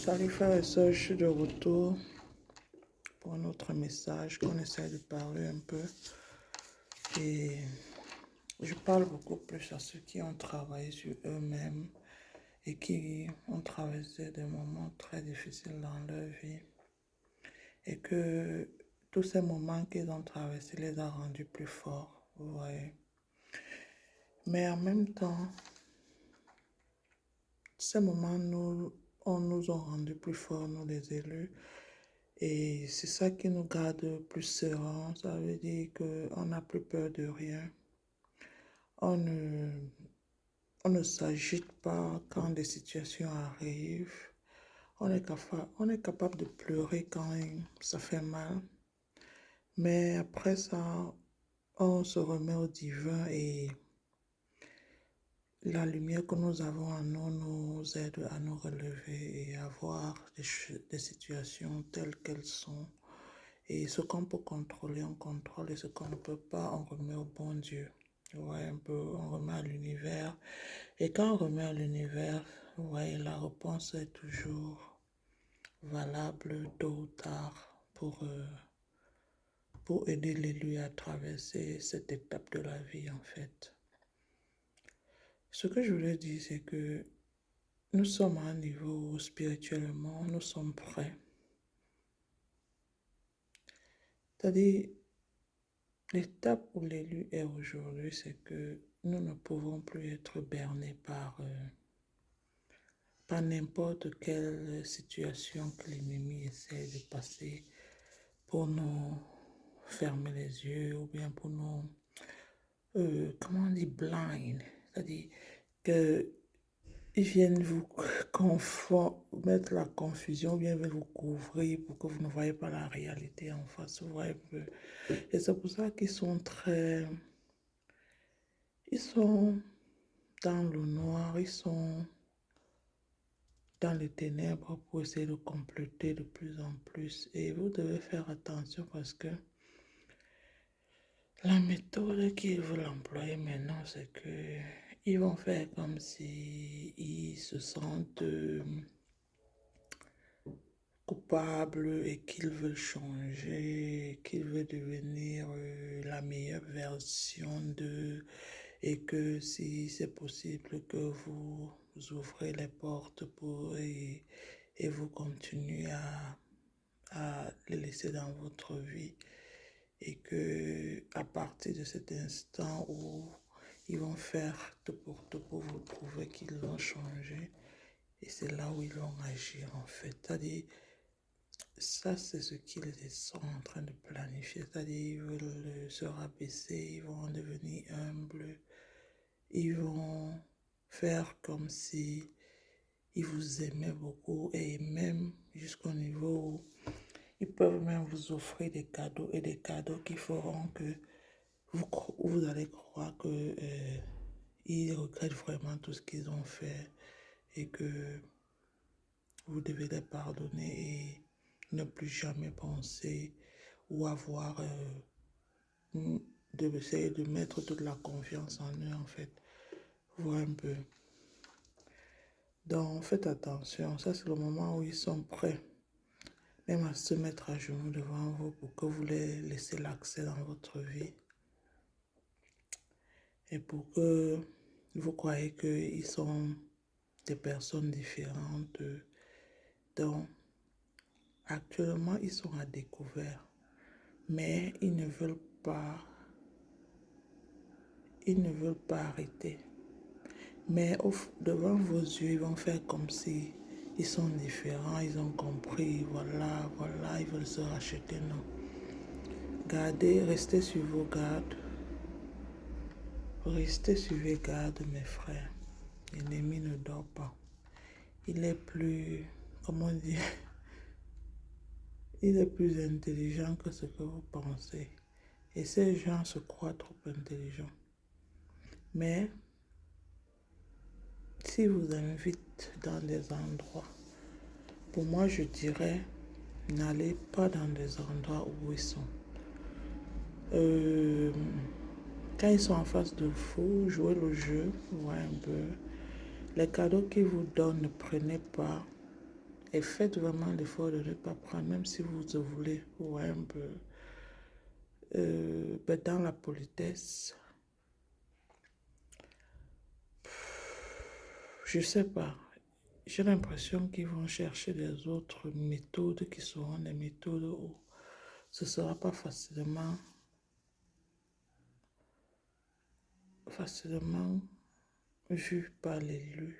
Salut frères et sœurs, je suis de retour pour un autre message qu'on essaie de parler un peu. Et je parle beaucoup plus à ceux qui ont travaillé sur eux-mêmes et qui ont traversé des moments très difficiles dans leur vie. Et que tous ces moments qu'ils ont traversés les a rendus plus forts, vous voyez. Mais en même temps, ces moments nous ont rendus plus forts, nous les élus. Et c'est ça qui nous garde plus sereins. Ça veut dire qu'on n'a plus peur de rien. On ne, on ne s'agite pas quand des situations arrivent. On est capable de pleurer quand ça fait mal. Mais après ça, on se remet au divin et la lumière que nous avons en nous nous aide à nous relever et à voir des situations telles qu'elles sont. Et ce qu'on peut contrôler, on contrôle. Et ce qu'on ne peut pas, on remet au bon Dieu. Ouais, un peu, on remet à l'univers. Et quand on remet à l'univers, ouais, la réponse est toujours valable tôt ou tard pour aider l'élu à traverser cette étape de la vie, en fait. Ce que je voulais dire, c'est que nous sommes à un niveau où spirituellement, nous sommes prêts. C'est-à-dire, l'étape où l'élu est aujourd'hui, c'est que nous ne pouvons plus être bernés par n'importe quelle situation que l'ennemi essaie de passer pour nous fermer les yeux ou bien pour nous, comment on dit, blind. C'est-à-dire qu'ils viennent vous mettre la confusion, ou bien veulent vous couvrir pour que vous ne voyez pas la réalité en face. Vous voyez un peu. Et c'est pour ça qu'ils sont ils sont dans le noir, ils sont dans les ténèbres pour essayer de compléter de plus en plus. Et vous devez faire attention parce que la méthode qu'ils veulent employer maintenant, c'est que ils vont faire comme si ils se sentent coupables et qu'ils veulent changer, qu'ils veulent devenir la meilleure version d'eux et que si c'est possible que vous ouvrez les portes et vous continuez à les laisser dans votre vie et que à partir de cet instant où ils vont faire tout pour vous prouver qu'ils vont changer et c'est là où ils vont agir en fait. C'est-à-dire, ça c'est ce qu'ils sont en train de planifier, c'est-à-dire ils veulent se rabaisser, ils vont devenir humbles, ils vont faire comme si ils vous aimaient beaucoup et même jusqu'au niveau où ils peuvent même vous offrir des cadeaux et des cadeaux qui feront que vous allez croire que ils regrettent vraiment tout ce qu'ils ont fait et que vous devez les pardonner et ne plus jamais penser ou avoir essayer de mettre toute la confiance en eux en fait. Voir un peu. Donc faites attention, ça c'est le moment où ils sont prêts même à se mettre à genoux devant vous pour que vous les laissez l'accès dans votre vie et pour que vous croyez qu'ils sont des personnes différentes. Donc actuellement ils sont à découvert, mais ils ne veulent pas arrêter. Mais devant vos yeux, ils vont faire comme si ils sont différents, ils ont compris, voilà, ils veulent se racheter, non. Gardez, restez sur vos gardes. Restez sur vos gardes, mes frères. L'ennemi ne dort pas. Il est plus, comment dire, il est plus intelligent que ce que vous pensez. Et ces gens se croient trop intelligents. Mais s'ils vous invitent dans des endroits, pour moi, je dirais, n'allez pas dans des endroits où ils sont. Quand ils sont en face de vous, jouez le jeu, ouais, un peu. Les cadeaux qu'ils vous donnent, ne prenez pas. Et faites vraiment l'effort de ne pas prendre, même si vous voulez, vous voyez un peu, dans la politesse. Je sais pas. J'ai l'impression qu'ils vont chercher des autres méthodes qui seront des méthodes où ce ne sera pas facilement vu par l'élu.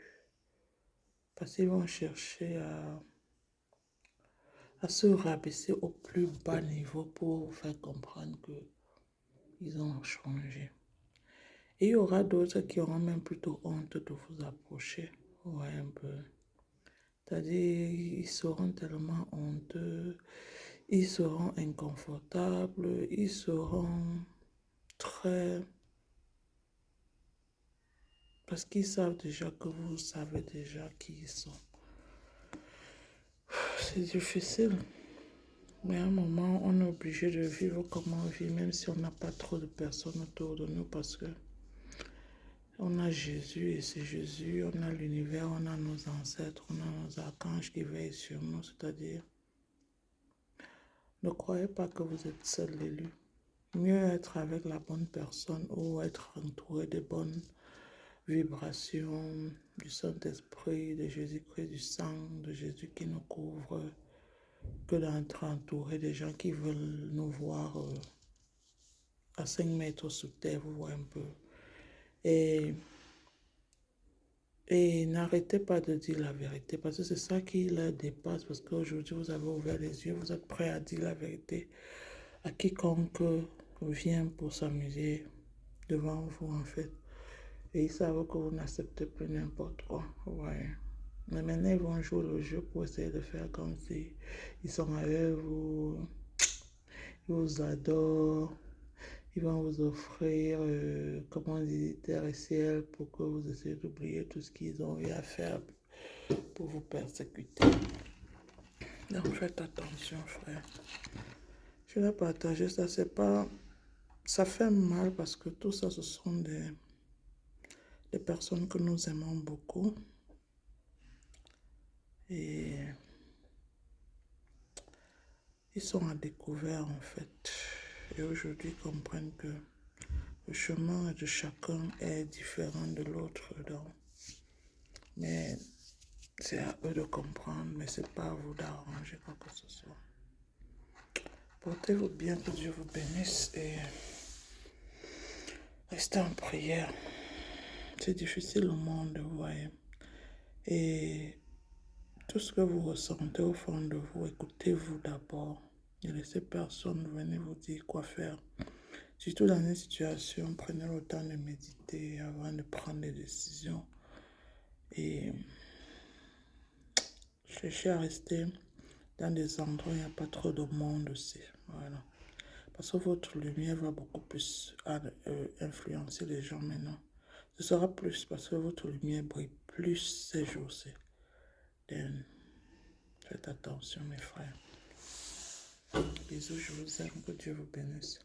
Parce qu'ils vont chercher à se rabaisser au plus bas niveau pour vous faire comprendre qu'ils ont changé. Et il y aura d'autres qui auront même plutôt honte de vous approcher. Ouais, un peu. C'est-à-dire, ils seront tellement honteux, ils seront inconfortables, ils seront très... Parce qu'ils savent déjà que vous savez déjà qui ils sont. C'est difficile. Mais à un moment, on est obligé de vivre comme on vit, même si on n'a pas trop de personnes autour de nous, parce que on a Jésus et c'est Jésus, on a l'univers, on a nos ancêtres, on a nos archanges qui veillent sur nous, c'est-à-dire, ne croyez pas que vous êtes seul l'élu. Mieux être avec la bonne personne ou être entouré de bonnes vibrations du Saint-Esprit, de Jésus-Christ, du sang de Jésus qui nous couvre, que d'être entouré de gens qui veulent nous voir à 5 mètres sous terre, vous voyez un peu. Et n'arrêtez pas de dire la vérité, parce que c'est ça qui la dépasse, parce qu'aujourd'hui, vous avez ouvert les yeux, vous êtes prêt à dire la vérité à quiconque vient pour s'amuser devant vous, en fait. Et ils savent que vous n'acceptez plus n'importe quoi. Ouais. Mais maintenant, ils vont jouer le jeu pour essayer de faire comme si ils sont avec vous, ils vous adorent. Ils vont vous offrir, comment on dit, terre et ciel pour que vous essayez d'oublier tout ce qu'ils ont eu à faire pour vous persécuter. Donc faites attention, frère. Je l'ai partagé, ça c'est pas... Ça fait mal parce que tout ça, ce sont des personnes que nous aimons beaucoup. Et ils sont à découvert en fait. Et aujourd'hui, ils comprennent que le chemin de chacun est différent de l'autre. Mais c'est à eux de comprendre, mais c'est pas à vous d'arranger quoi que ce soit. Portez-vous bien, que Dieu vous bénisse et restez en prière. C'est difficile au monde, vous voyez. Et tout ce que vous ressentez au fond de vous, écoutez-vous d'abord. Ne laissez personne venir vous dire quoi faire. Surtout dans une situation, prenez le temps de méditer avant de prendre des décisions. Et cherchez à rester dans des endroits où il n'y a pas trop de monde aussi. Voilà. Parce que votre lumière va beaucoup plus influencer les gens maintenant. Ce sera plus parce que votre lumière brille plus ces jours-ci. Faites attention mes frères. Bisous, je vous aime, que Dieu vous bénisse.